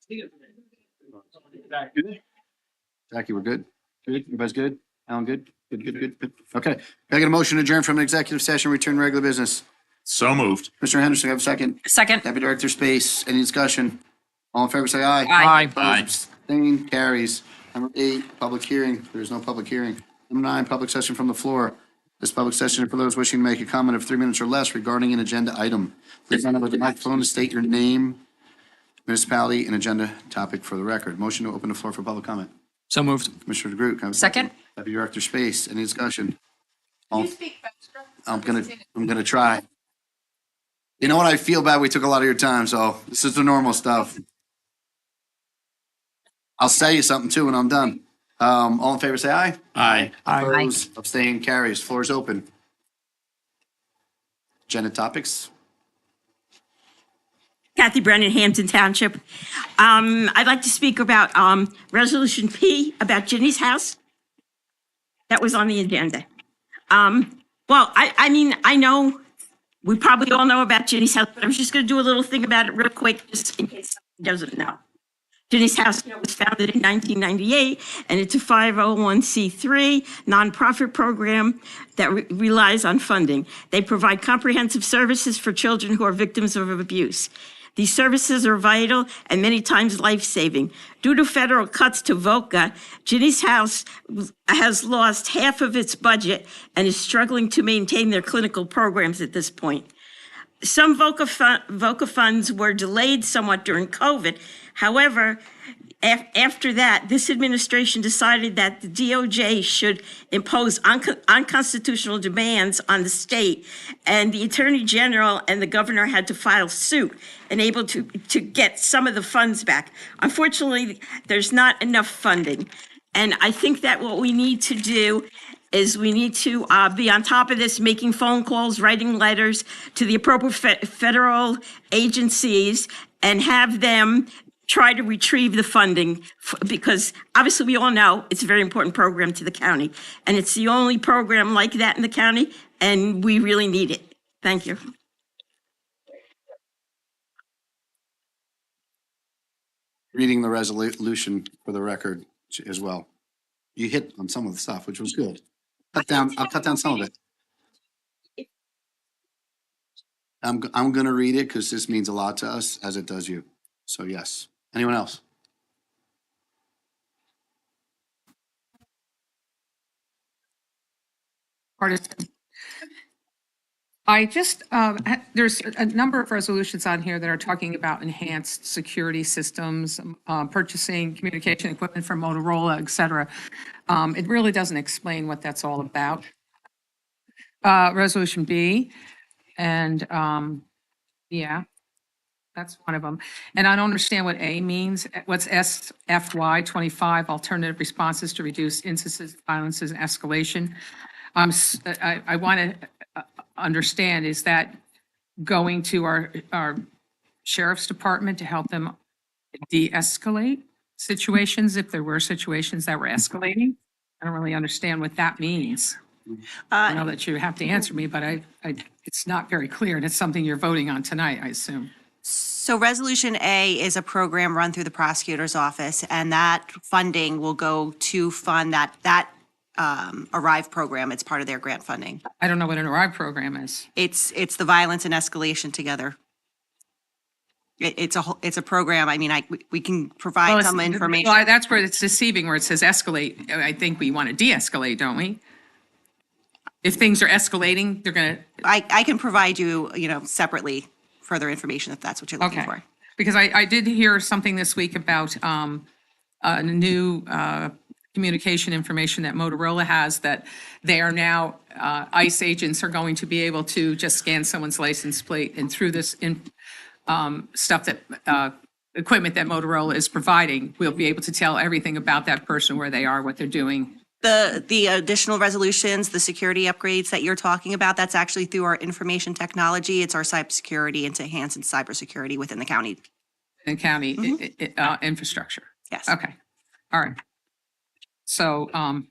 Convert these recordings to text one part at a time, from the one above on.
Good. Jackie, we're good? Good? Everybody's good? Alan, good? Good. Okay. Can I get a motion to adjourn from an executive session, return to regular business? So moved. Mr. Henderson, have a second? Second. Deputy Director Space, any discussion? All in favor, say aye. Aye. Opposed, abstained, carries. Number 8, public hearing. There is no public hearing. Number 9, public session from the floor. This public session is for those wishing to make a comment of 3 minutes or less regarding an agenda item. Please line up with the microphone to state your name, municipality, and agenda topic for the record. Motion to open the floor for public comment. So moved. Commissioner DeGroot. can I have a Second. Deputy Director Space, any discussion? All- speak faster? I'm gonna try. You know what? I feel bad we took a lot of your time, so this is the normal stuff. I'll say you something too when I'm done. All in favor, say aye. Aye. Opposed, abstain, carries. Floor is open. Agenda topics. Kathy Brennan, Hampton Township. I'd like to speak about Resolution P about Ginny's house. That was on the agenda. I know we probably all know about Ginny's house, but I'm just going to do a little thing about it real quick, just in case someone doesn't know. Ginny's House was founded in 1998, and it's a 501c3 nonprofit program that relies on funding. They provide comprehensive services for children who are victims of abuse. These services are vital and many times life-saving. Due to federal cuts to VOCA, Ginny's House has lost half of its budget and is struggling to maintain their clinical programs at this point. Some VOCA funds were delayed somewhat during COVID. However, after that, this administration decided that the DOJ should impose unconstitutional demands on the state, and the Attorney General and the governor had to file suit and able to get some of the funds back. Unfortunately, there's not enough funding. And I think that what we need to do is we need to be on top of this, making phone calls, writing letters to the appropriate federal agencies and have them try to retrieve the funding, because obviously we all know it's a very important program to the county, and it's the only program like that in the county, and we really need it. Thank you. Reading the resolution for the record as well. You hit on some of the stuff, which was good. I'll cut down some of it. I'm going to read it because this means a lot to us, as it does you. So yes. Anyone else? I just, there's a number of resolutions on here that are talking about enhanced security systems, purchasing communication equipment from Motorola, et cetera. It really doesn't explain what that's all about. Resolution B, and yeah, that's one of them. And I don't understand what A means. What's SFY 25, alternative responses to reduce instances, violences, and escalation. I want to understand, is that going to our sheriff's department to help them de-escalate situations if there were situations that were escalating? I don't really understand what that means. I know that you have to answer me, but it's not very clear, and it's something you're voting on tonight, I assume. So Resolution A is a program run through the prosecutor's office, and that funding will go to fund that ARRIVE program. It's part of their grant funding. I don't know what an ARRIVE program is. It's the violence and escalation together. It's a program. I mean, we can provide some information. Well, that's where it's deceiving, where it says escalate. I think we want to de-escalate, don't we? If things are escalating, they're going to. I can provide you, separately further information if that's what you're looking Okay. for. Because I did hear something this week about a new communication information that Motorola has, that they are now, ICE agents are going to be able to just scan someone's license plate, and through this stuff that equipment that Motorola is providing, we'll be able to tell everything about that person, where they are, what they're doing. The additional resolutions, the security upgrades that you're talking about, that's actually through our information technology. It's our cybersecurity and to enhance cybersecurity within the county. In county infrastructure. Yes. Okay. All right. So, I don't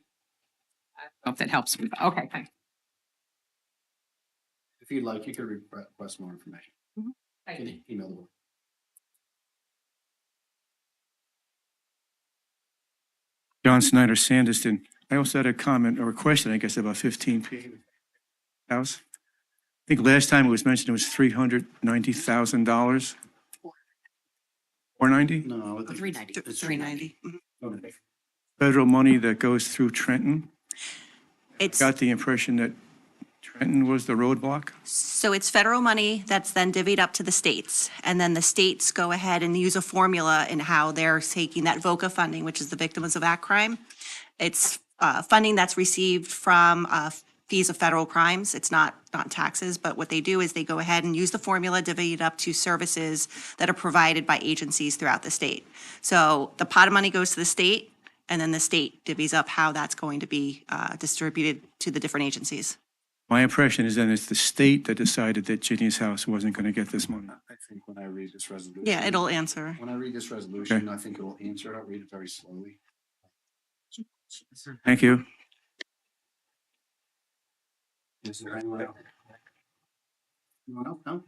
know if that helps me. Okay, thanks. If you'd like, you could request more information. Thank You you. can email the board. John Snyder, Sandyston. I also had a comment or a question, I guess, about 15P house. I think last time it was mentioned it was $390,000. 490? No, I think 390. it's 390. Federal money that goes through Trenton. It's, Got the impression that Trenton was the roadblock. so it's federal money that's then divvied up to the states. And then the states go ahead and use a formula in how they're taking that VOCA funding, which is the Victims of Act Crime. It's funding that's received from fees of federal crimes. It's not taxes, but what they do is they go ahead and use the formula, divvy it up to services that are provided by agencies throughout the state. So the pot of money goes to the state, and then the state divvies up how that's going to be distributed to the different agencies. My impression is then it's the state that decided that Ginny's house wasn't going to get this money. I think when I read this resolution. Yeah, it'll answer. When I read this resolution, I think it will answer. I'll read it very slowly. Thank you. Is there anyone else? Anyone else? No?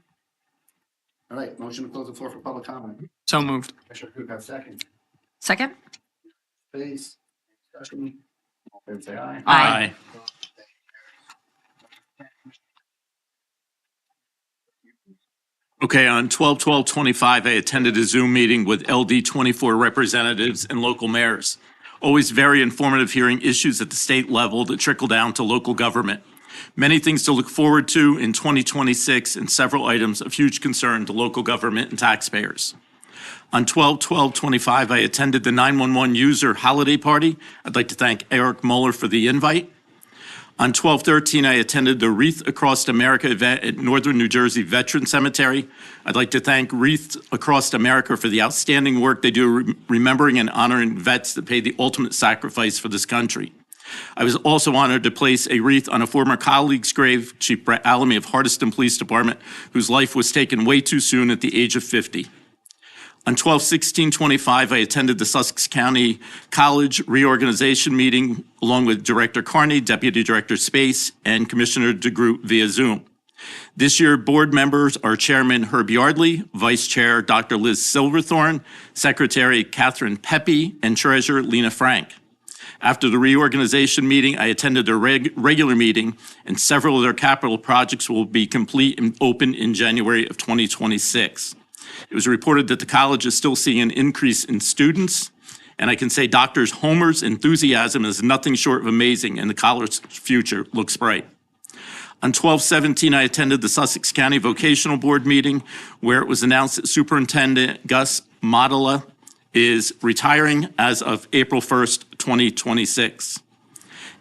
All right, motion to close the floor for public comment. So moved. Commissioner Cook, have a second. Second? Please. Discussion. All in favor, say aye. Aye. Okay, on 12/12/25, I attended a Zoom meeting with LD24 representatives and local mayors. Always very informative hearing issues at the state level that trickle down to local government. Many things to look forward to in 2026 and several items of huge concern to local government and taxpayers. On 12/12/25, I attended the 911 user holiday party. I'd like to thank Eric Mueller for the invite. On 12/13, I attended the Wreath Across America event at Northern New Jersey Veteran Cemetery. I'd like to thank Wreath Across America for the outstanding work they do remembering and honoring vets that paid the ultimate sacrifice for this country. I was also honored to place a wreath on a former colleague's grave, Chief Brett Allamy of Hardiston Police Department, whose life was taken way too soon at the age of 50. On 12/16/25, I attended the Sussex County College reorganization meeting along with Director Carney, Deputy Director Space, and Commissioner DeGroot via Zoom. This year, board members are Chairman Herb Yardley, Vice Chair Dr. Liz Silverthorne, Secretary Catherine Pepe, and Treasurer Lena Frank. After the reorganization meeting, I attended a regular meeting, and several of their capital projects will be complete and open in January of 2026. It was reported that the college is still seeing an increase in students, and I can say Dr. Homer's enthusiasm is nothing short of amazing, and the college's future looks bright. On 12/17, I attended the Sussex County Vocational Board meeting, where it was announced that Superintendent Gus Modela is retiring as of April 1st, 2026.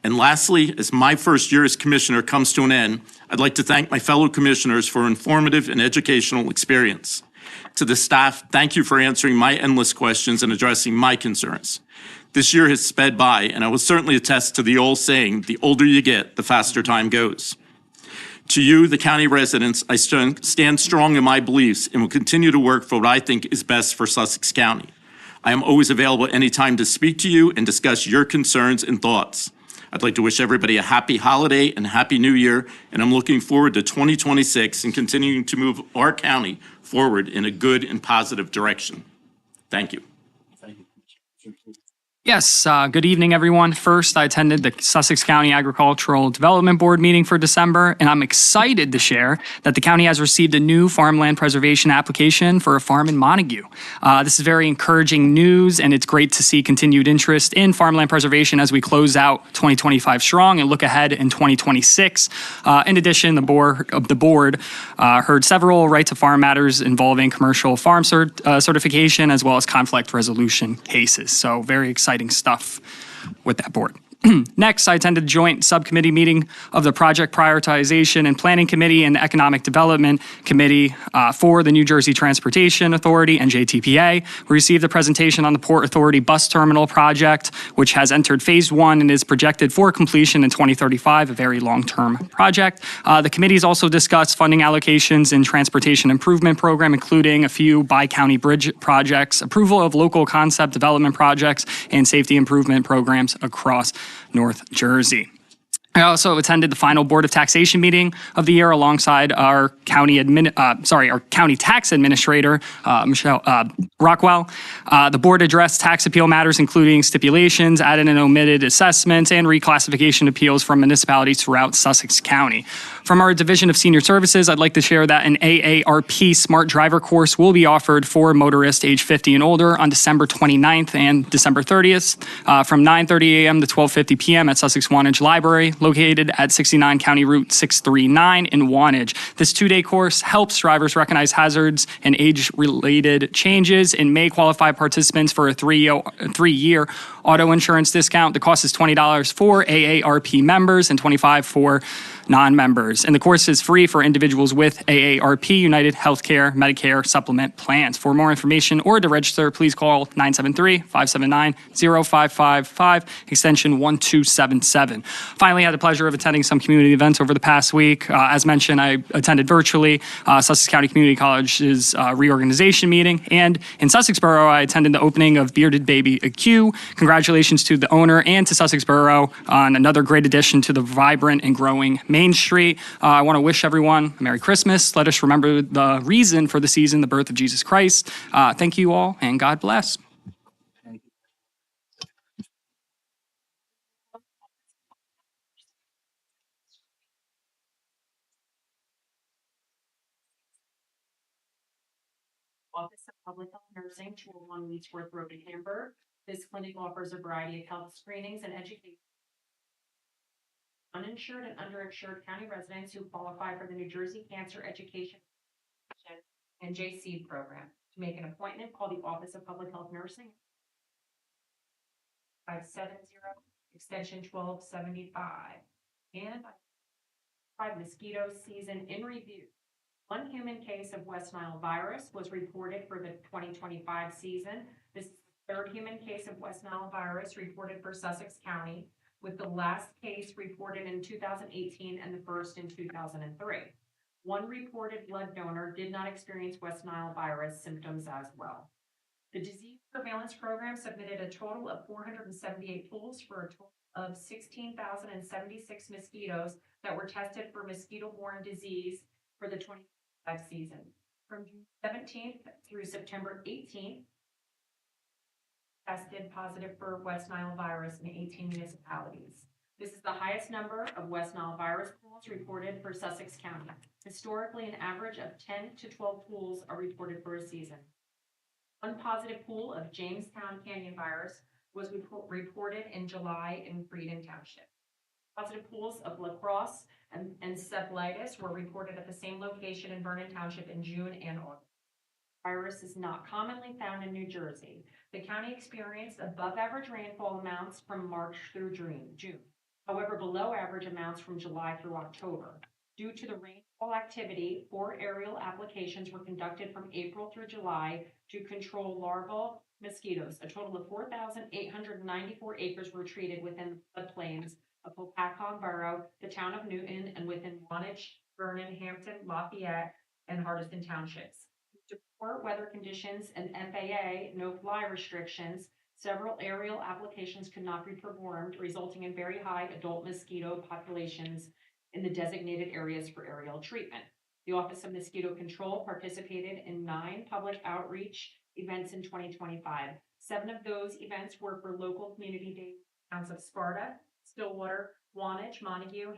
And lastly, as my first year as commissioner comes to an end, I'd like to thank my fellow commissioners for informative and educational experience. To the staff, thank you for answering my endless questions and addressing my concerns. This year has sped by, and I will certainly attest to the old saying, the older you get, the faster time goes. To you, the county residents, I stand strong in my beliefs and will continue to work for what I think is best for Sussex County. I am always available anytime to speak to you and discuss your concerns and thoughts. I'd like to wish everybody a happy holiday and happy new year, and I'm looking forward to 2026 and continuing to move our county forward in a good and positive direction. Thank you. Yes, good evening, everyone. First, I attended the Sussex County Agricultural Development Board meeting for December, and I'm excited to share that the county has received a new farmland preservation application for a farm in Montague. This is very encouraging news, and it's great to see continued interest in farmland preservation as we close out 2025 strong and look ahead in 2026. In addition, the board heard several right-to-farm matters involving commercial farm certification as well as conflict resolution cases. So very exciting stuff with that board. Next, I attended a joint subcommittee meeting of the Project Prioritization and Planning Committee and the Economic Development Committee for the New Jersey Transportation Authority and JTPA. We received a presentation on the Port Authority Bus Terminal Project, which has entered Phase 1 and is projected for completion in 2035, a very long-term project. The committees also discussed funding allocations in Transportation Improvement Program, including a few bi-county bridge projects, approval of local concept development projects, and safety improvement programs across North Jersey. I also attended the final Board of Taxation meeting of the year alongside our our county tax administrator, Michelle Rockwell. The board addressed tax appeal matters, including stipulations, added and omitted assessments, and reclassification appeals from municipalities throughout Sussex County. From our Division of Senior Services, I'd like to share that an AARP Smart Driver course will be offered for motorists age 50 and older on December 29th and December 30th from 9:30 a.m. to 12:50 p.m. at Sussex Wantage Library, located at 69 County Route 639 in Wantage. This two-day course helps drivers recognize hazards and age-related changes and may qualify participants for a three-year auto insurance discount. The cost is $20 for AARP members and $25 for non-members. And the course is free for individuals with AARP United Healthcare Medicare supplement plans. For more information or to register, please call 973-579-0555, extension 1277. Finally, I had the pleasure of attending some community events over the past week. As mentioned, I attended virtually Sussex County Community College's reorganization meeting. And in Sussex Borough, I attended the opening of Bearded Baby Q. Congratulations to the owner and to Sussex Borough on another great addition to the vibrant and growing Main Street. I want to wish everyone a Merry Christmas. Let us remember the reason for the season, the birth of Jesus Christ. Thank you all, and God bless. Office of Public Health Nursing, 201 Leechworth Road in Hamburg. This clinic offers a variety of health screenings and education. Uninsured and underinsured county residents who qualify for the New Jersey Cancer Education and JC program. To make an appointment, call the Office of Public Health Nursing 570 extension 1275. And mosquito season in review. One human case of West Nile virus was reported for the 2025 season. This is the third human case of West Nile virus reported for Sussex County, with the last case reported in 2018 and the first in 2003. One reported blood donor did not experience West Nile virus symptoms as well. The disease surveillance program submitted a total of 478 pools for a total of 16,076 mosquitoes that were tested for mosquito-borne disease for the 2025 season. From June 17th through September 18th, tested positive for West Nile virus in 18 municipalities. This is the highest number of West Nile virus pools reported for Sussex County. Historically, an average of 10 to 12 pools are reported for a season. One positive pool of Jamestown Canyon virus was reported in July in Freedon Township. Positive pools of lacrosse and encephalitis were reported at the same location in Vernon Township in June and August. Virus is not commonly found in New Jersey. The county experienced above average rainfall amounts from March through June. However, below average amounts from July through October. Due to the rainfall activity, 4 aerial applications were conducted from April through July to control larval mosquitoes. A total of 4,894 acres were treated within the floodplains of Hopatcong Borough, the town of Newton, and within Wantage, Vernon, Hampton, Lafayette, and Hardiston Townships. To poor weather conditions and FAA no-fly restrictions, several aerial applications could not be performed, resulting in very high adult mosquito populations in the designated areas for aerial treatment. The Office of Mosquito Control participated in 9 public outreach events in 2025. 7 of those events were for local community day towns of Sparta, Stillwater, Wantage, Montague,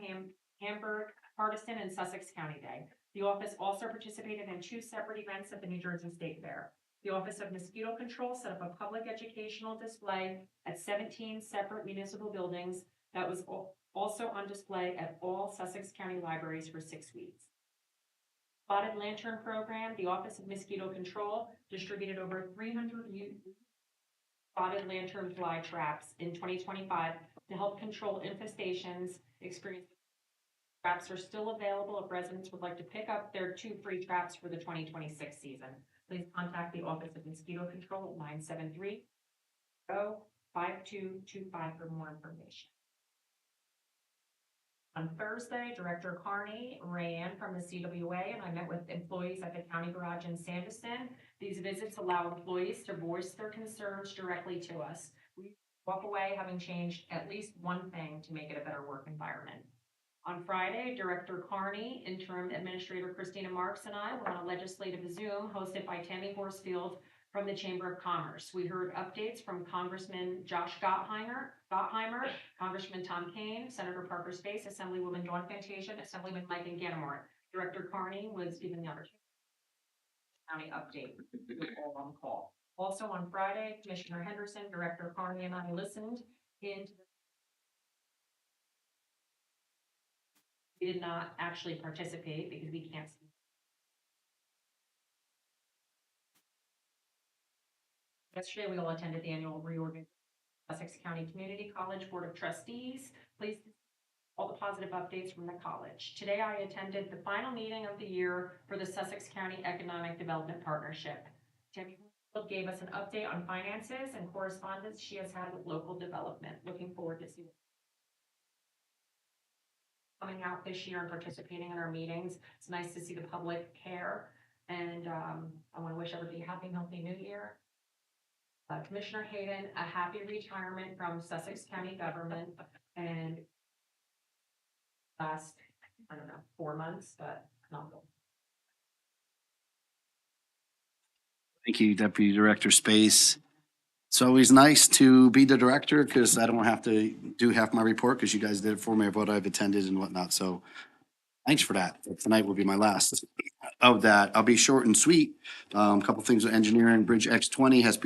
Hamburg, Hardiston, and Sussex County Day. The office also participated in 2 separate events at the New Jersey State Fair. The Office of Mosquito Control set up a public educational display at 17 separate municipal buildings that was also on display at all Sussex County libraries for 6 weeks. Spotted Lantern Program, the Office of Mosquito Control distributed over 300 spotted lantern fly traps in 2025 to help control infestations experienced. Traps are still available if residents would like to pick up their 2 free traps for the 2026 season. Please contact the Office of Mosquito Control at 973-5225 for more information. On Thursday, Director Carney ran from the CWA and I met with employees at the county garage in Sanderson. These visits allow employees to voice their concerns directly to us. We walk away having changed at least one thing to make it a better work environment. On Friday, Director Carney, Interim Administrator Christina Marks, and I were on a legislative Zoom hosted by Tammy Horsfield from the Chamber of Commerce. We heard updates from Congressman Josh Gottheimer, Congressman Tom Kane, Senator Parker Space, Assemblywoman Dawn Fantasia, Assemblyman Mike Ganamort. Director Carney was given the opportunity county update. We were all on the call. Also on Friday, Commissioner Henderson, Director Carney, and I listened into the. We did not actually participate because we can't see. Yesterday, we all attended the annual reorganization of Sussex County Community College Board of Trustees. Please all the positive updates from the college. Today, I attended the final meeting of the year for the Sussex County Economic Development Partnership. Tammy gave us an update on finances and correspondence she has had with local development. Looking forward to seeing coming out this year and participating in our meetings. It's nice to see the public care, and I want to wish everybody a happy, healthy new year. Commissioner Hayden, a happy retirement from Sussex County government, and last, I don't know, 4 months, but not good. Thank you, Deputy Director Space. It's always nice to be the director because I don't have to do half my report because you guys did it for me of what I've attended and whatnot. So thanks for that. Tonight will be my last of that. I'll be short and sweet. A couple things with engineering. Bridge X20 has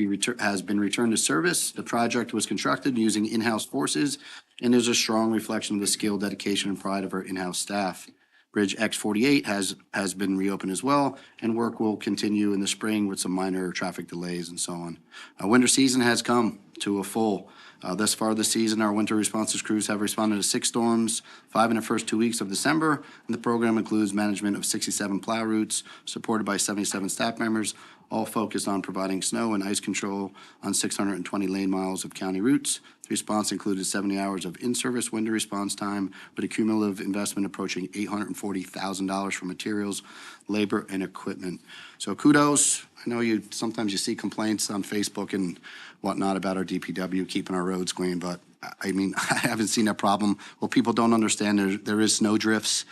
been returned to service. The project was constructed using in-house forces, and there's a strong reflection of the skill, dedication, and pride of our in-house staff. Bridge X48 has been reopened as well, and work will continue in the spring with some minor traffic delays and so on. Winter season has come to a full. Thus far this season, our winter responses crews have responded to 6 storms, 5 in the first 2 weeks of December, and the program includes management of 67 plow routes, supported by 77 staff members, all focused on providing snow and ice control on 620 lane miles of county routes. The response included 70 hours of in-service winter response time, with a cumulative investment approaching $840,000 for materials, labor, and equipment. So kudos. I know sometimes you see complaints on Facebook and whatnot about our DPW keeping our roads clean, but I mean, I haven't seen that problem. What people don't understand, there is snow drifts,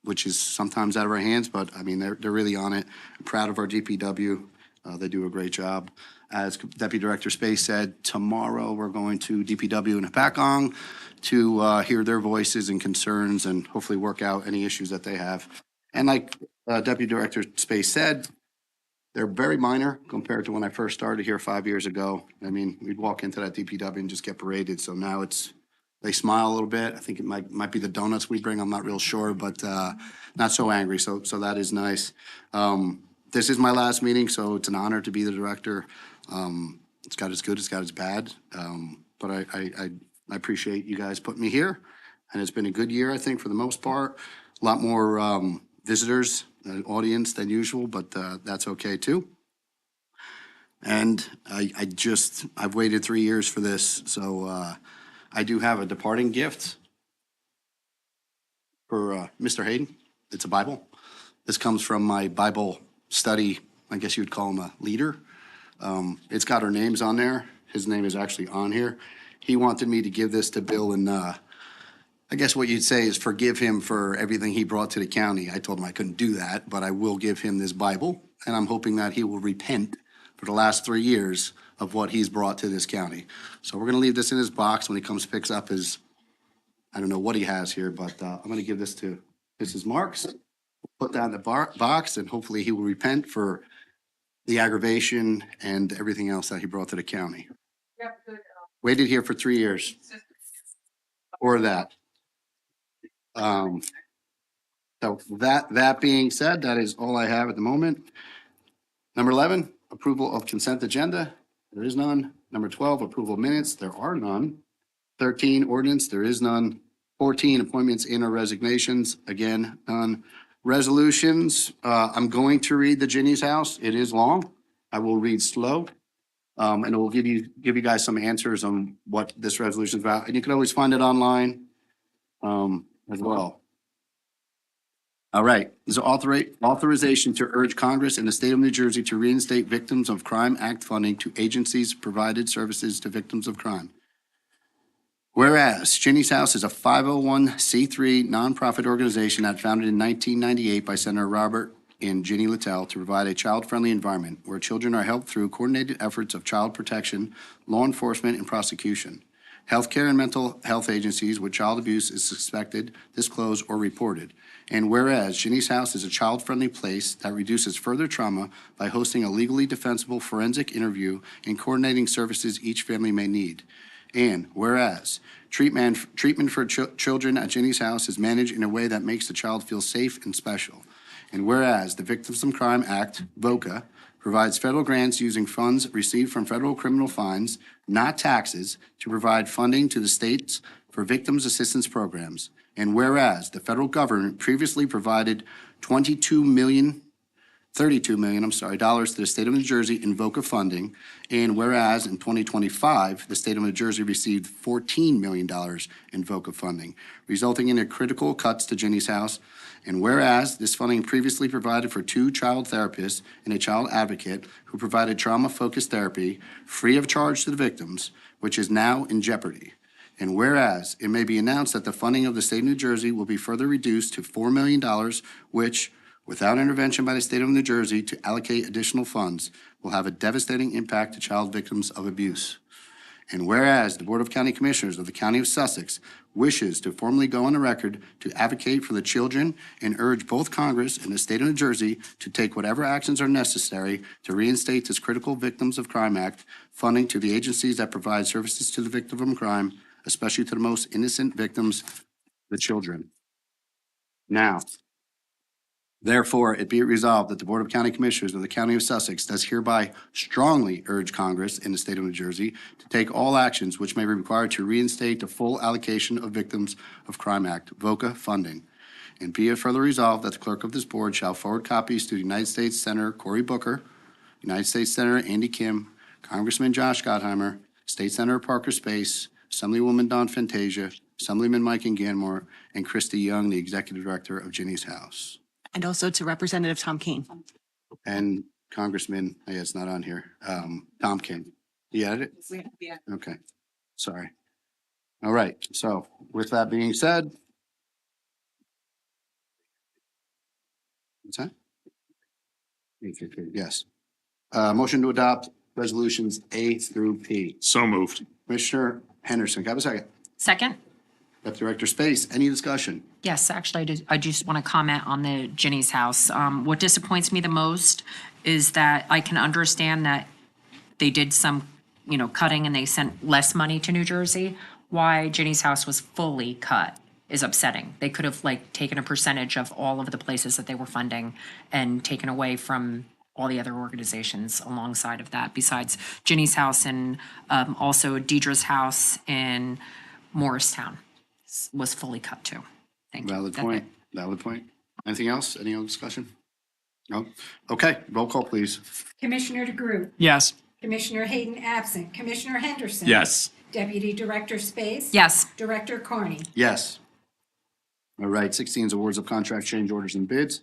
which is sometimes out of our hands, but I mean, they're really on it. I'm proud of our DPW. They do a great job. As Deputy Director Space said, tomorrow we're going to DPW in Hapakong to hear their voices and concerns and hopefully work out any issues that they have. And like Deputy Director Space said, they're very minor compared to when I first started here 5 years ago. I mean, we'd walk into that DPW and just get paraded. So now they smile a little bit. I think it might be the donuts we bring. I'm not real sure, but not so angry. So that is nice. This is my last meeting, so it's an honor to be the director. It's got its good, it's got its bad. But I appreciate you guys putting me here. And it's been a good year, I think, for the most part. A lot more visitors, audience than usual, but that's okay too. And I've waited 3 years for this, so I do have a departing gift for Mr. Hayden. It's a Bible. This comes from my Bible study, I guess you would call him a leader. It's got our names on there. His name is actually on here. He wanted me to give this to Bill and I guess what you'd say is forgive him for everything he brought to the county. I told him I couldn't do that, but I will give him this Bible, and I'm hoping that he will repent for the last 3 years of what he's brought to this county. So we're gonna leave this in his box when he comes picks up his, I don't know what he has here, but I'm gonna give this to Mrs. Marks, put that in the box, and hopefully he will repent for the aggravation and everything else that he brought to the county. Waited here for 3 years. Or that. So that being said, that is all I have at the moment. Number 11, approval of consent agenda. There is none. Number 12, approval of minutes. There are none. 13, ordinance. There is none. 14, appointments and or resignations. Again, none. Resolutions. I'm going to read the Ginny's House. It is long. I will read slow. And it will give you guys some answers on what this resolution is about. And you can always find it online as well. All right, is authorization to urge Congress and the state of New Jersey to reinstate Victims of Crime Act funding to agencies provided services to victims of crime. Whereas Ginny's House is a 501c3 nonprofit organization that founded in 1998 by Senator Robert and Ginny Littell to provide a child-friendly environment where children are helped through coordinated efforts of child protection, law enforcement, and prosecution. Healthcare and mental health agencies where child abuse is suspected, disclosed, or reported. And whereas Ginny's House is a child-friendly place that reduces further trauma by hosting a legally defensible forensic interview and coordinating services each family may need. And whereas treatment for children at Ginny's House is managed in a way that makes the child feel safe and special. And whereas the Victims of Crime Act, VOCA, provides federal grants using funds received from federal criminal fines, not taxes, to provide funding to the states for victims assistance programs. And whereas the federal government previously provided $32 million to the state of New Jersey in VOCA funding, and whereas in 2025, the state of New Jersey received $14 million in VOCA funding, resulting in critical cuts to Ginny's House, and whereas this funding previously provided for 2 child therapists and a child advocate who provided trauma-focused therapy free of charge to the victims, which is now in jeopardy. And whereas it may be announced that the funding of the state of New Jersey will be further reduced to $4 million, which, without intervention by the state of New Jersey to allocate additional funds, will have a devastating impact to child victims of abuse. And whereas the Board of County Commissioners of the County of Sussex wishes to formally go on the record to advocate for the children and urge both Congress and the state of New Jersey to take whatever actions are necessary to reinstate this critical Victims of Crime Act funding to the agencies that provide services to the victim of crime, especially to the most innocent victims, the children. Now, therefore, it be it resolved that the Board of County Commissioners of the County of Sussex does hereby strongly urge Congress and the state of New Jersey to take all actions which may be required to reinstate the full allocation of Victims of Crime Act, VOCA funding. And be it further resolved that the clerk of this board shall forward copies to the United States Senator Cory Booker, United States Senator Andy Kim, Congressman Josh Gottheimer, State Senator Parker Space, Assemblywoman Dawn Fantasia, Assemblyman Mike Ganmore, and Christy Young, the Executive Director of Ginny's House. And also to Representative Tom Keane. And Congressman, yeah, it's not on here, Tom King. You added it? Yeah. Okay, sorry. All right, so with that being said. What's that? Yes. Motion to adopt resolutions A through P. So moved. Commissioner Henderson, can I have a second? Second? Deputy Director Space, any discussion? Yes, actually, I just want to comment on the Ginny's House. What disappoints me the most is that I can understand that they did some, cutting and they sent less money to New Jersey. Why Ginny's House was fully cut is upsetting. They could have taken a percentage of all of the places that they were funding and taken away from all the other organizations alongside of that, besides Ginny's House and also Deidre's house in Morristown was fully cut too. Thank you. Valid That's point, it. valid point. Anything else? Any other discussion? No? Okay, roll call, please. Commissioner DeGroot, Yes. Commissioner Hayden absent, Commissioner Henderson. Yes. Deputy Director Space. Yes. Director Carney. Yes. All right, 16 is awards of contract change orders and bids.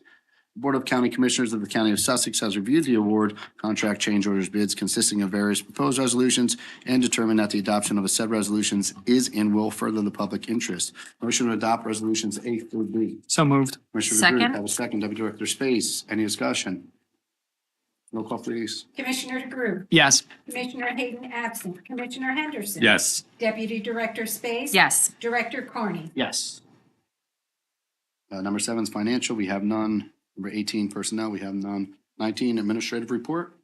The Board of County Commissioners of the County of Sussex has reviewed the award contract change orders bids consisting of various proposed resolutions and determined that the adoption of a said resolutions is and will further the public interest. Motion to adopt resolutions A through B. So moved. Commissioner DeGroot, Second. have a second. Deputy Director Space, any discussion? Roll call, please. Commissioner DeGroot, Yes. Commissioner Hayden absent, Commissioner Henderson. Yes. Deputy Director Space. Yes. Director Carney. Yes. Number 7 is financial. We have none. Number 18, personnel. We have none. 19, administrative report.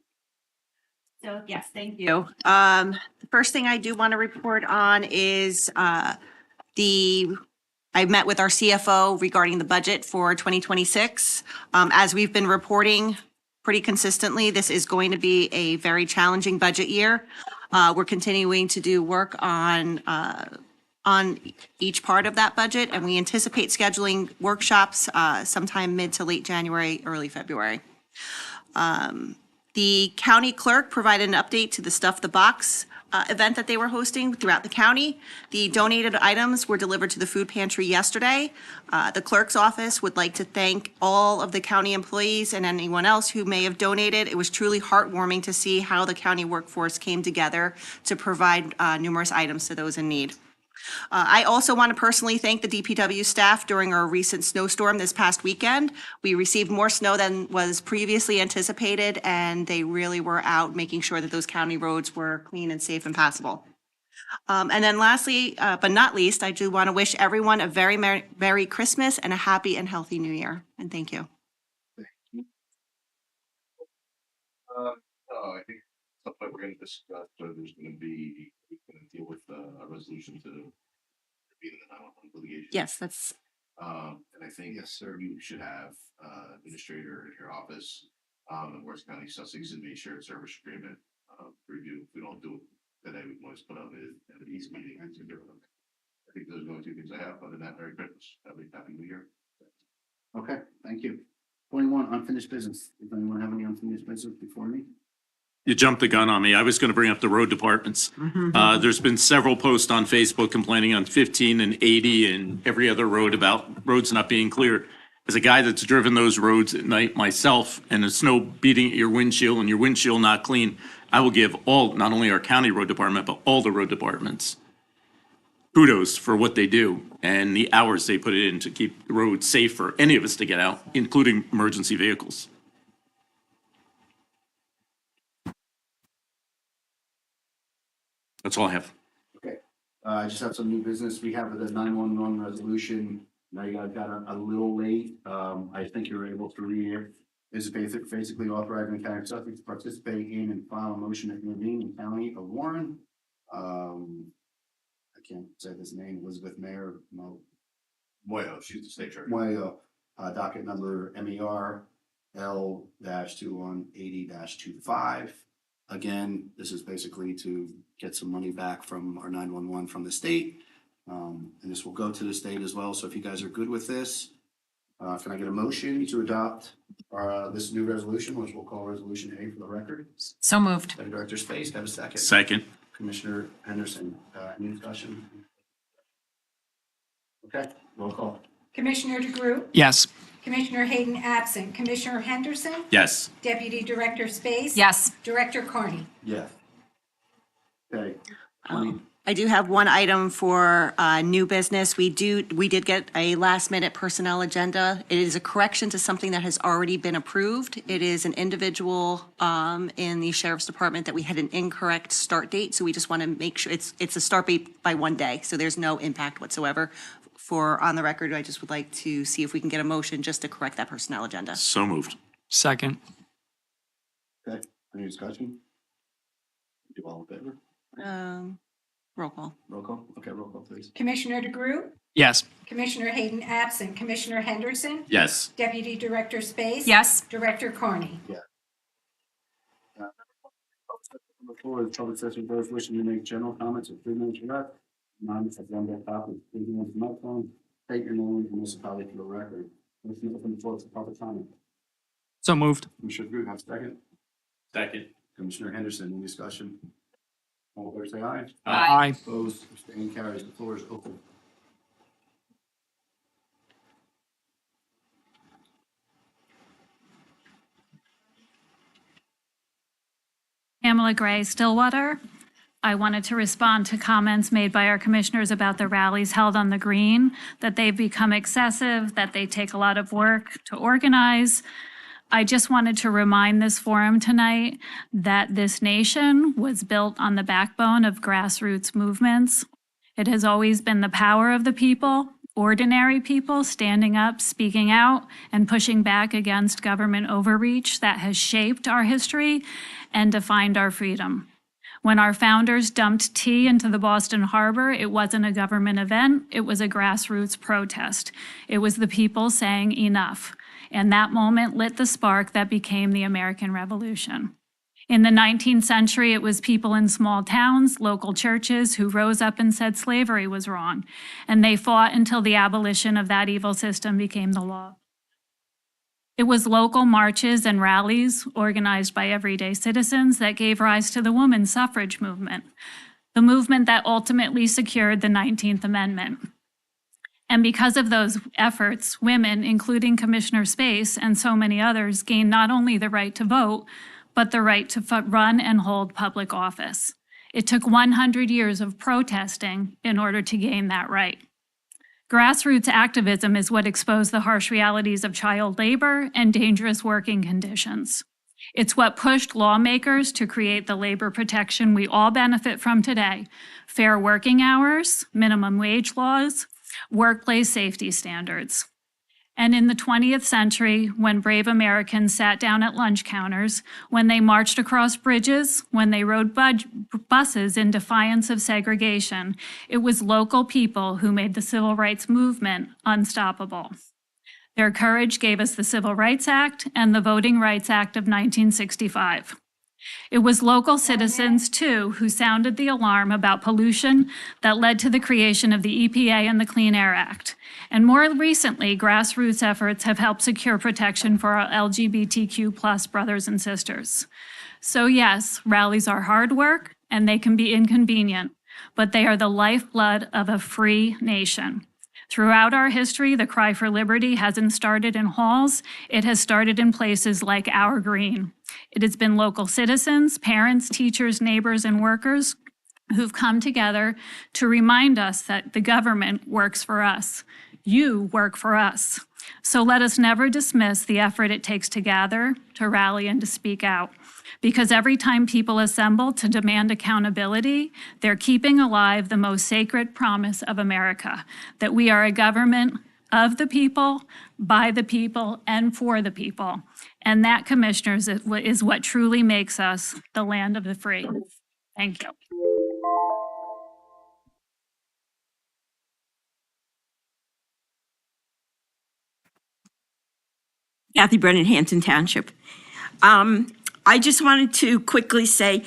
So, yes, thank you. The first thing I do want to report on is I met with our CFO regarding the budget for 2026. As we've been reporting pretty consistently, this is going to be a very challenging budget year. We're continuing to do work on each part of that budget, and we anticipate scheduling workshops sometime mid to late January, early February. The county clerk provided an update to the Stuff the Box event that they were hosting throughout the county. The donated items were delivered to the food pantry yesterday. The clerk's office would like to thank all of the county employees and anyone else who may have donated. It was truly heartwarming to see how the county workforce came together to provide numerous items to those in need. I also want to personally thank the DPW staff during our recent snowstorm this past weekend. We received more snow than was previously anticipated, and they really were out making sure that those county roads were clean and safe and passable. And then lastly, but not least, I do want to wish everyone a very Merry Christmas and a happy and healthy New Year. And thank you. I think stuff that we're gonna discuss, so there's gonna be, we're gonna deal with a resolution to be in the 911 litigation. Yes, that's, And I think, yes, sir, you should have administrator in your office, in West County, Sussex, and make shared service agreement review. If we don't do it today, we can always put on it at the east meeting. I think those are the only two things I have. Other than that, Merry Christmas. Happy New Year. Okay, thank you. 21, unfinished business. Does anyone have any unfinished business before me? You jumped the gun on me. I was going to bring up the road departments. There's been several posts on Facebook complaining on 15 and 80 and every other road about roads not being cleared. As a guy that's driven those roads at night myself and the snow beating at your windshield and your windshield not clean, I will give all, not only our county road department, but all the road departments kudos for what they do and the hours they put in to keep the roads safe for any of us to get out, including emergency vehicles. That's all I have. Okay, I just have some new business. We have the 911 resolution. Now you guys got a little late. I think you were able to read it. Is basically authorizing the county of Sussex to participate in and file a motion to intervene in the county of Warren. I can't say this name, Elizabeth Mayer, Moyo, she's the state treasurer. Moyo, docket number MER L-2180-25. Again, this is basically to get some money back from our 911 from the state. And this will go to the state as well. So if you guys are good with this, can I get a motion to adopt this new resolution, which we'll call Resolution A for the record? So moved. Deputy Director Space, have a second. Second. Commissioner Henderson, any discussion? Okay, roll call. Commissioner DeGroot, Yes. Commissioner Hayden absent, Commissioner Henderson, Yes. Deputy Director Space. Yes. Director Carney. Yes. Okay. I do have one item for new business. We did get a last minute personnel agenda. It is a correction to something that has already been approved. It is an individual in the sheriff's department that we had an incorrect start date. So we just want to make sure it's a start date by 1 day. So there's no impact whatsoever. For on the record, I just would like to see if we can get a motion just to correct that personnel agenda. So moved. Second. Okay, any discussion? Do all in favor? Roll call. Roll call? Okay, roll call, please. Commissioner DeGroot, Yes. Commissioner Hayden absent, Commissioner Henderson, Yes. Deputy Director Space. Yes. Director Carney. On the floor is public session, those wishing to make general comments of 3 minutes or less. Non-agenda topics, please use the microphone, state your name and municipality for the record. Motion to open the floor for public comment. So moved. Commissioner Drew, have a second. Second. Commissioner Henderson, any discussion? All in favor, say aye. Aye. Opposed, abstaining, carries. The floor is open. Pamela Gray, Stillwater. I wanted to respond to comments made by our commissioners about the rallies held on the green, that they've become excessive, that they take a lot of work to organize. I just wanted to remind this forum tonight that this nation was built on the backbone of grassroots movements. It has always been the power of the people, ordinary people standing up, speaking out, and pushing back against government overreach that has shaped our history and defined our freedom. When our founders dumped tea into the Boston Harbor, it wasn't a government event, it was a grassroots protest. It was the people saying enough. And that moment lit the spark that became the American Revolution. In the 19th century, it was people in small towns, local churches, who rose up and said slavery was wrong. And they fought until the abolition of that evil system became the law. It was local marches and rallies organized by everyday citizens that gave rise to the women's suffrage movement, the movement that ultimately secured the 19th Amendment. And because of those efforts, women, including Commissioner Space and so many others, gained not only the right to vote, but the right to run and hold public office. It took 100 years of protesting in order to gain that right. Grassroots activism is what exposed the harsh realities of child labor and dangerous working conditions. It's what pushed lawmakers to create the labor protection we all benefit from today: fair working hours, minimum wage laws, workplace safety standards. And in the 20th century, when brave Americans sat down at lunch counters, when they marched across bridges, when they rode buses in defiance of segregation, it was local people who made the civil rights movement unstoppable. Their courage gave us the Civil Rights Act and the Voting Rights Act of 1965. It was local citizens, too, who sounded the alarm about pollution that led to the creation of the EPA and the Clean Air Act. And more recently, grassroots efforts have helped secure protection for our LGBTQ+ brothers and sisters. So yes, rallies are hard work and they can be inconvenient, but they are the lifeblood of a free nation. Throughout our history, the cry for liberty hasn't started in halls, it has started in places like our green. It has been local citizens, parents, teachers, neighbors, and workers who've come together to remind us that the government works for us. You work for us. So let us never dismiss the effort it takes to gather, to rally, and to speak out. Because every time people assemble to demand accountability, they're keeping alive the most sacred promise of America, that we are a government of the people, by the people, and for the people. And that, commissioners, is what truly makes us the land of the free. Thank you. Kathy Brennan, Hampton Township. I just wanted to quickly say,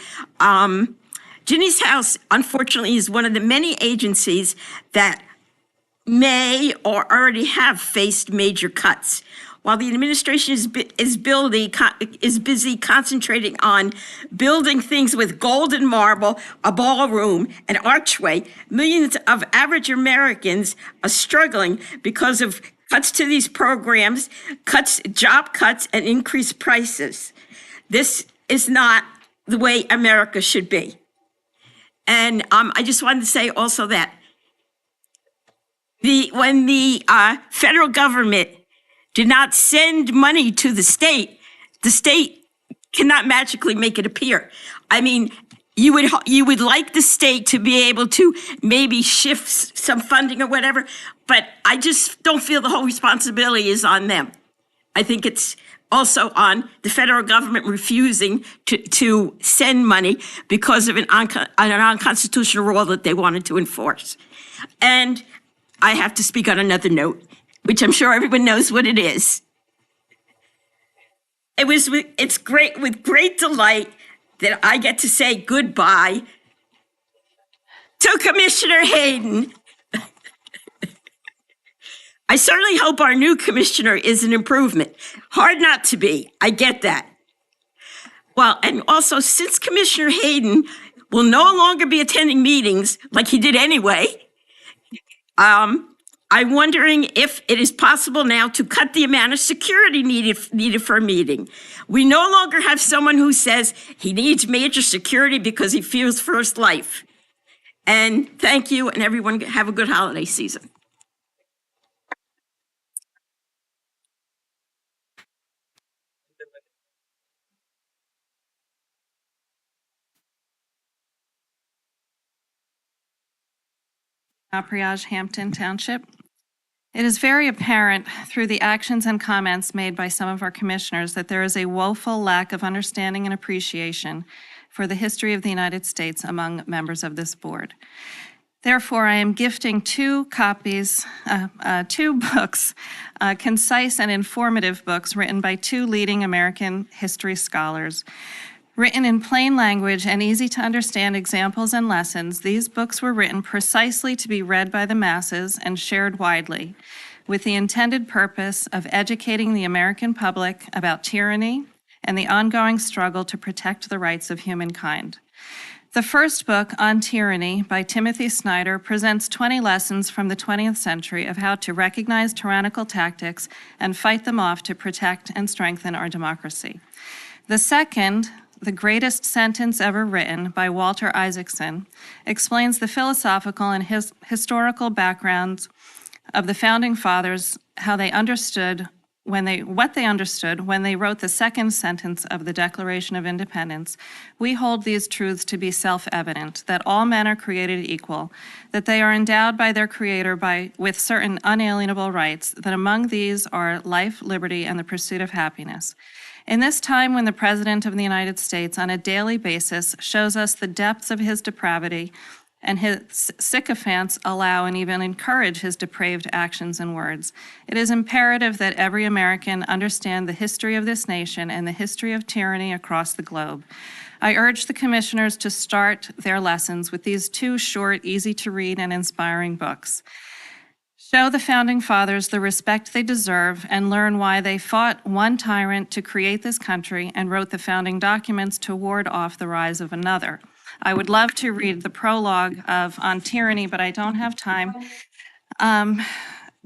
Ginny's House, unfortunately, is one of the many agencies that may or already have faced major cuts. While the administration is busy concentrating on building things with golden marble, a ballroom, an archway, millions of average Americans are struggling because of cuts to these programs, job cuts, and increased prices. This is not the way America should be. And I just wanted to say also that when the federal government did not send money to the state cannot magically make it appear. I mean, you would like the state to be able to maybe shift some funding or whatever, but I just don't feel the whole responsibility is on them. I think it's also on the federal government refusing to send money because of an unconstitutional rule that they wanted to enforce. And I have to speak on another note, which I'm sure everyone knows what it is. It's great, with great delight, that I get to say goodbye to Commissioner Hayden. I certainly hope our new commissioner is an improvement. Hard not to be, I get that. Well, and also, since Commissioner Hayden will no longer be attending meetings like he did anyway, I'm wondering if it is possible now to cut the amount of security needed for a meeting. We no longer have someone who says he needs major security because he fears for his life. And thank you, and everyone have a good holiday season. Priage, Hampton Township. It is very apparent through the actions and comments made by some of our commissioners that there is a woeful lack of understanding and appreciation for the history of the United States among members of this board. Therefore, I am gifting two books, concise and informative books written by two leading American history scholars. Written in plain language and easy to understand examples and lessons, these books were written precisely to be read by the masses and shared widely, with the intended purpose of educating the American public about tyranny and the ongoing struggle to protect the rights of humankind. The first book, On Tyranny, by Timothy Snyder, presents 20 lessons from the 20th century of how to recognize tyrannical tactics and fight them off to protect and strengthen our democracy. The second, The Greatest Sentence Ever Written by Walter Isaacson, explains the philosophical and historical backgrounds of the Founding Fathers, how they understood what they understood when they wrote the second sentence of the Declaration of Independence. We hold these truths to be self-evident, that all men are created equal, that they are endowed by their Creator with certain unalienable rights, that among these are life, liberty, and the pursuit of happiness. In this time when the President of the United States on a daily basis shows us the depths of his depravity, and his sycophants allow and even encourage his depraved actions and words, it is imperative that every American understand the history of this nation and the history of tyranny across the globe. I urge the commissioners to start their lessons with these two short, easy-to-read, and inspiring books. Show the Founding Fathers the respect they deserve and learn why they fought one tyrant to create this country and wrote the founding documents to ward off the rise of another. I would love to read the prologue on tyranny, but I don't have time.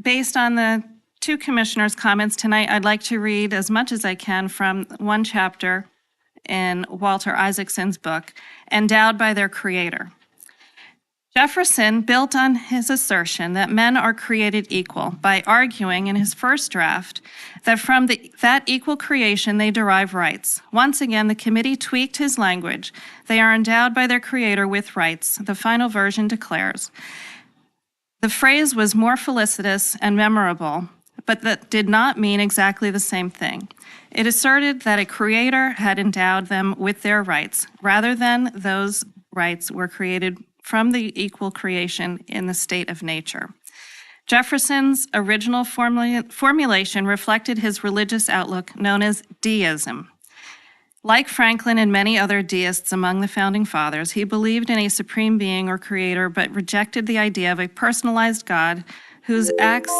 Based on the two commissioners' comments tonight, I'd like to read as much as I can from one chapter in Walter Isaacson's book, Endowed by Their Creator. Jefferson built on his assertion that men are created equal by arguing in his first draft that from that equal creation they derive rights. Once again, the committee tweaked his language. They are endowed by their Creator with rights, the final version declares. The phrase was more felicitous and memorable, but that did not mean exactly the same thing. It asserted that a Creator had endowed them with their rights, rather than those rights were created from the equal creation in the state of nature. Jefferson's original formulation reflected his religious outlook known as deism. Like Franklin and many other deists among the Founding Fathers, he believed in a supreme being or creator, but rejected the idea of a personalized God whose acts.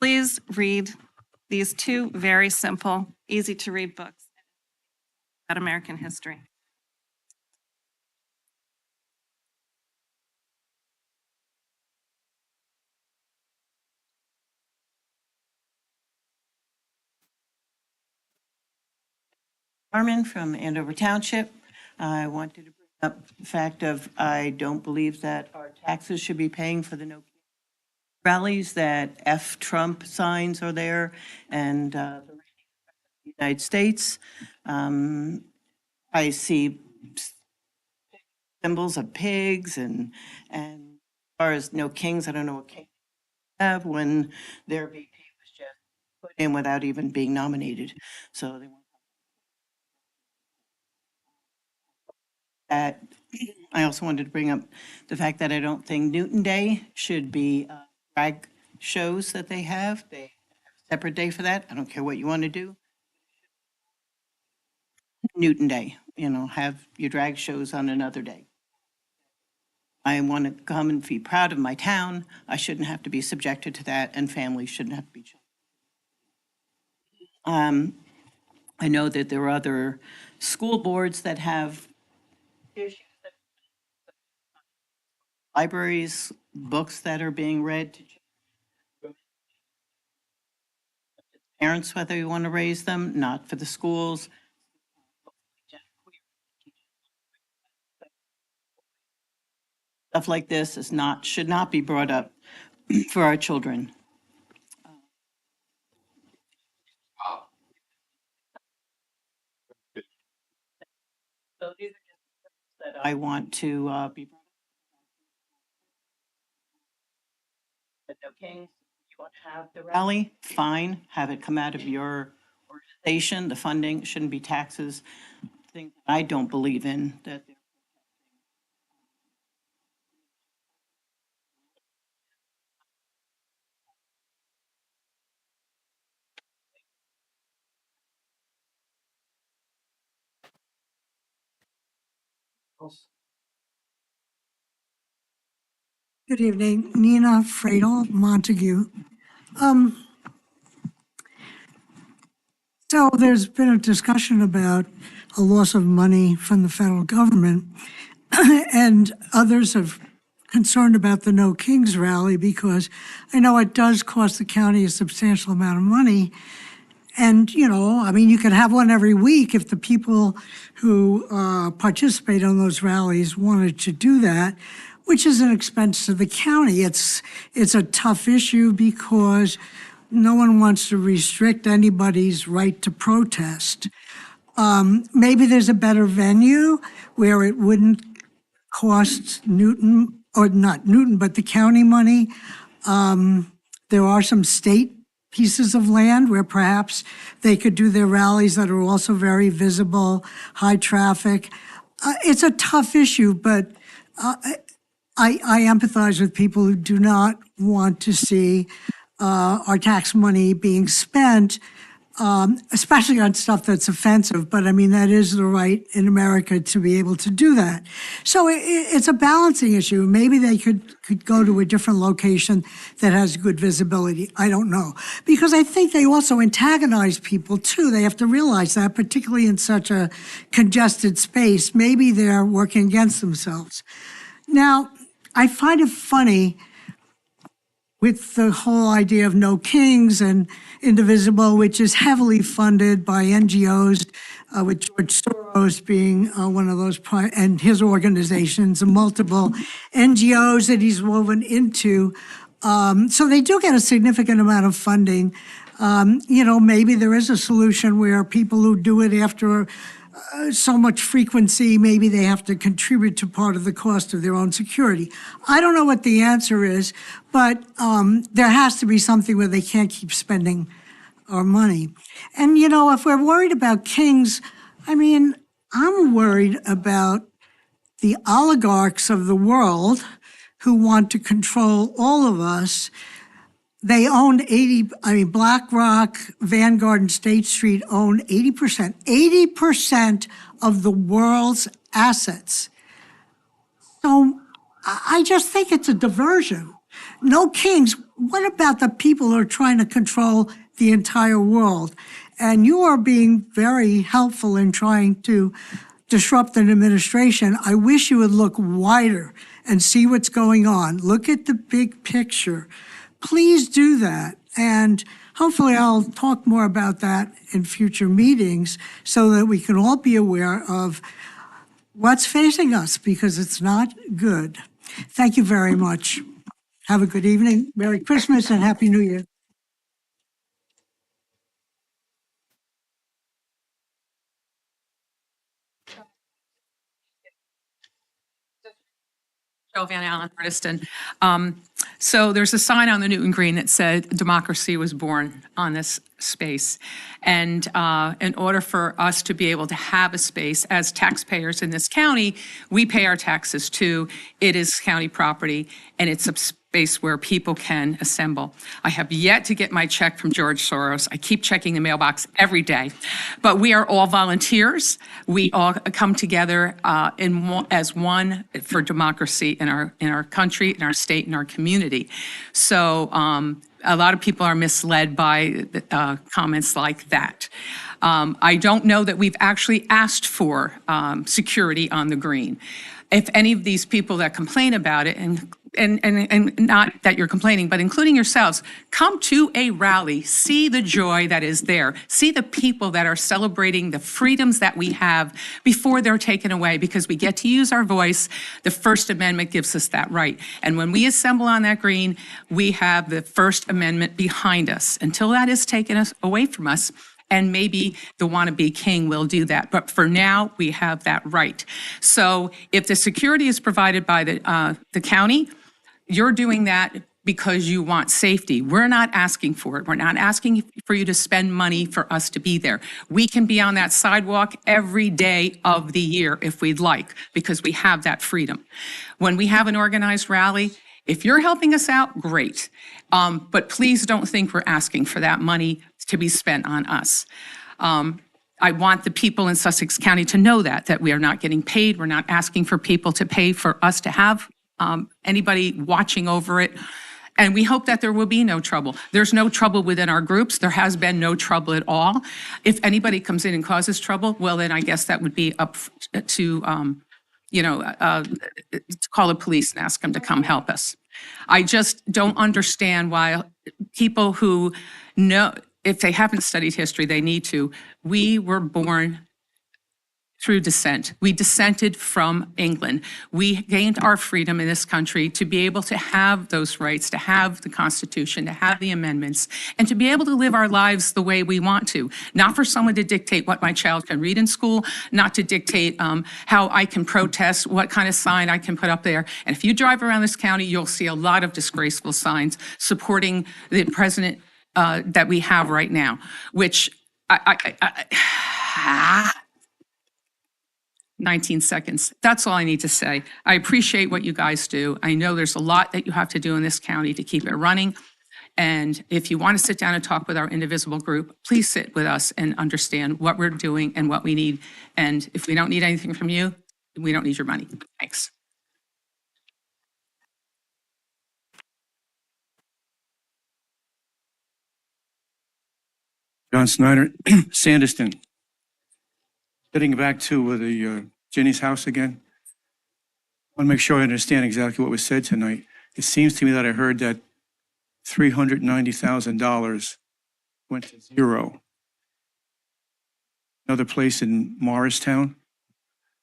Please read these two very simple, easy-to-read books about American history. Carmen from Andover Township. I wanted to bring up the fact of I don't believe that our taxes should be paying for the no rallies, that F Trump signs are there, and the United States. I see symbols of pigs and as far as no kings, I don't know what king have when their VP was just put in without even being nominated. So they want that. I also wanted to bring up the fact that I don't think Newton Day should be drag shows that they have. They have a separate day for that. I don't care what you want to do. Newton Day, have your drag shows on another day. I want to come and be proud of my town. I shouldn't have to be subjected to that, and families shouldn't have to be. I know that there are other school boards that have issues, libraries, books that are being read to parents, whether you want to raise them, not for the schools. Stuff like this should not be brought up for our children. So these are just that I want to be. No kings, you want to have the rally, fine, have it come out of your organization. The funding shouldn't be taxes. Things I don't believe in that. Good evening, Nina Fradel, Montague. So there's been a discussion about a loss of money from the federal government, and others have concerned about the No Kings rally because I know it does cost the county a substantial amount of money, And, I mean, you could have one every week if the people who participate in those rallies wanted to do that, which is an expense to the county. It's a tough issue because no one wants to restrict anybody's right to protest. Maybe there's a better venue where it wouldn't cost Newton, or not Newton, but the county money. There are some state pieces of land where perhaps they could do their rallies that are also very visible, high traffic. It's a tough issue, but I empathize with people who do not want to see our tax money being spent, especially on stuff that's offensive. But I mean, that is the right in America to be able to do that. So it's a balancing issue. Maybe they could go to a different location that has good visibility. I don't know. Because I think they also antagonize people too. They have to realize that, particularly in such a congested space, maybe they're working against themselves. Now, I find it funny with the whole idea of No Kings and Indivisible, which is heavily funded by NGOs, with George Soros being one of those, and his organizations, and multiple NGOs that he's woven into. So they do get a significant amount of funding. Maybe there is a solution where people who do it after so much frequency, maybe they have to contribute to part of the cost of their own security. I don't know what the answer is, but there has to be something where they can't keep spending our money. And, if we're worried about kings, I mean, I'm worried about the oligarchs of the world who want to control all of us. They owned BlackRock, Vanguard, and State Street owned 80% of the world's assets. So I just think it's a diversion. No kings. What about the people who are trying to control the entire world? And you are being very helpful in trying to disrupt an administration. I wish you would look wider and see what's going on. Look at the big picture. Please do that. And hopefully I'll talk more about that in future meetings so that we can all be aware of what's facing us, because it's not good. Thank you very much. Have a good evening. Merry Christmas and Happy New Year. Joe Van Allen, Artiston. So there's a sign on the Newton Green that said democracy was born on this space. And in order for us to be able to have a space as taxpayers in this county, we pay our taxes too. It is county property, and it's a space where people can assemble. I have yet to get my check from George Soros. I keep checking the mailbox every day. But we are all volunteers. We all come together as one for democracy in our country, in our state, in our community. So a lot of people are misled by comments like that. I don't know that we've actually asked for security on the green. If any of these people that complain about it, and not that you're complaining, but including yourselves, come to a rally, see the joy that is there, see the people that are celebrating the freedoms that we have before they're taken away, because we get to use our voice. The First Amendment gives us that right. And when we assemble on that green, we have the First Amendment behind us. Until that is taken away from us, and maybe the wannabe king will do that. But for now, we have that right. So if the security is provided by the county, you're doing that because you want safety. We're not asking for it. We're not asking for you to spend money for us to be there. We can be on that sidewalk every day of the year if we'd like, because we have that freedom. When we have an organized rally, if you're helping us out, great. But please don't think we're asking for that money to be spent on us. I want the people in Sussex County to know that we are not getting paid. We're not asking for people to pay for us to have anybody watching over it. And we hope that there will be no trouble. There's no trouble within our groups. There has been no trouble at all. If anybody comes in and causes trouble, well, then I guess that would be up to, call the police and ask them to come help us. I just don't understand why people who know, if they haven't studied history, they need to. We were born through descent. We descended from England. We gained our freedom in this country to be able to have those rights, to have the Constitution, to have the amendments, and to be able to live our lives the way we want to. Not for someone to dictate what my child can read in school, not to dictate how I can protest, what kind of sign I can put up there. And if you drive around this county, you'll see a lot of disgraceful signs supporting the president that we have right now, which 19 seconds. That's all I need to say. I appreciate what you guys do. I know there's a lot that you have to do in this county to keep it running. And if you want to sit down and talk with our indivisible group, please sit with us and understand what we're doing and what we need. And if we don't need anything from you, we don't need your money. Thanks. John Snyder, Sanderston. Getting back to the Ginny's house again. I want to make sure I understand exactly what was said tonight. It seems to me that I heard that $390,000 went to zero. Another place in Morristown?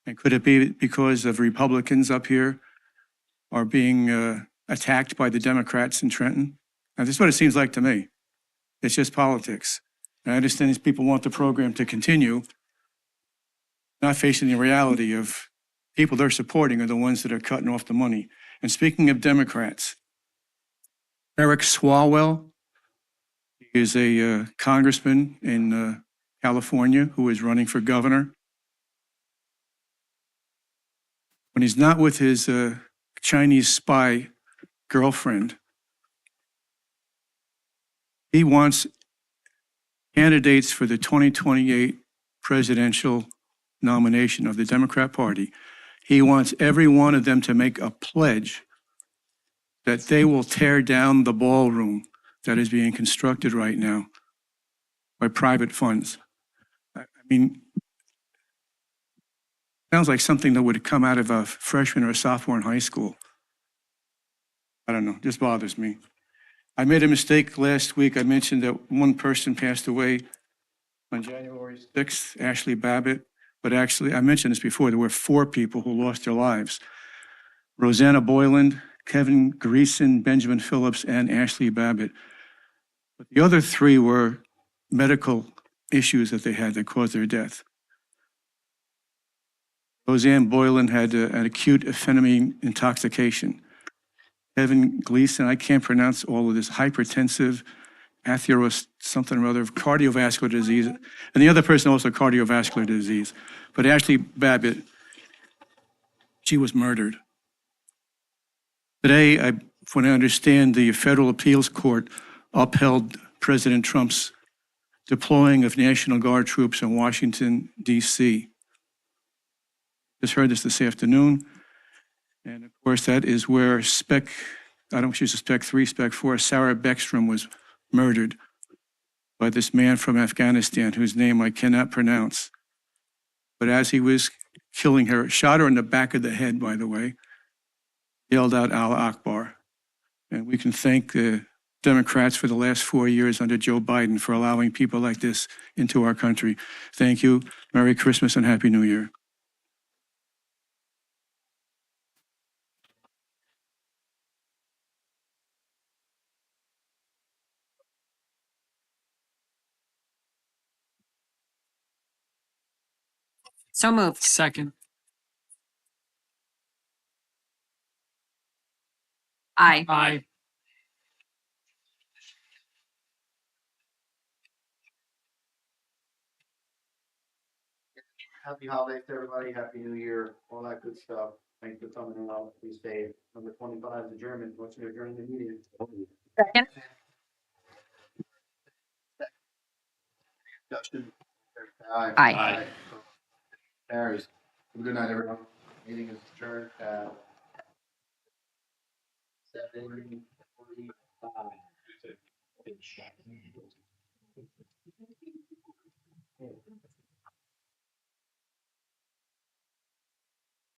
And could it be because of Republicans up here are being attacked by the Democrats in Trenton? Now, this is what it seems like to me. It's just politics. And I understand these people want the program to continue, not facing the reality of people they're supporting are the ones that are cutting off the money. And speaking of Democrats, Eric Swalwell is a congressman in California who is running for governor. When he's not with his Chinese spy girlfriend, he wants candidates for the 2028 presidential nomination of the Democrat Party. He wants every one of them to make a pledge that they will tear down the ballroom that is being constructed right now by private funds. I mean, sounds like something that would come out of a freshman or a sophomore in high school. I don't know, just bothers me. I made a mistake last week. I mentioned that one person passed away on January 6th, Ashley Babbitt. But actually, I mentioned this before, there were 4 people who lost their lives. Rosanna Boyland, Kevin Greason, Benjamin Phillips, and Ashley Babbitt. But the other 3 were medical issues that they had that caused their death. Roseanne Boylan had an acute amphetamine intoxication. Kevin Gleason, I can't pronounce all of this, hypertensive, atheros, something or other, of cardiovascular disease. And the other person also cardiovascular disease. But Ashley Babbitt, she was murdered. Today, from what I understand, the Federal Appeals Court upheld President Trump's deploying of National Guard troops in Washington, D.C. Just heard this afternoon. And of course, that is where I don't know if she's a Spec 3, Spec 4, Sarah Beckstrom was murdered by this man from Afghanistan whose name I cannot pronounce. But as he was killing her, shot her in the back of the head, by the way, yelled out Allah Akbar. And we can thank the Democrats for the last 4 years under Joe Biden for allowing people like this into our country. Thank you. Merry Christmas and Happy New Year. So moved. Second. Aye. Aye. Happy holidays to everybody, Happy New Year, all that good stuff. Thanks for coming out, please stay. Number 25 is adjournment, motion to adjourn the meeting. Second. Discussion. Aye. Carries. Good night, everyone. Meeting is adjourned at 7:45.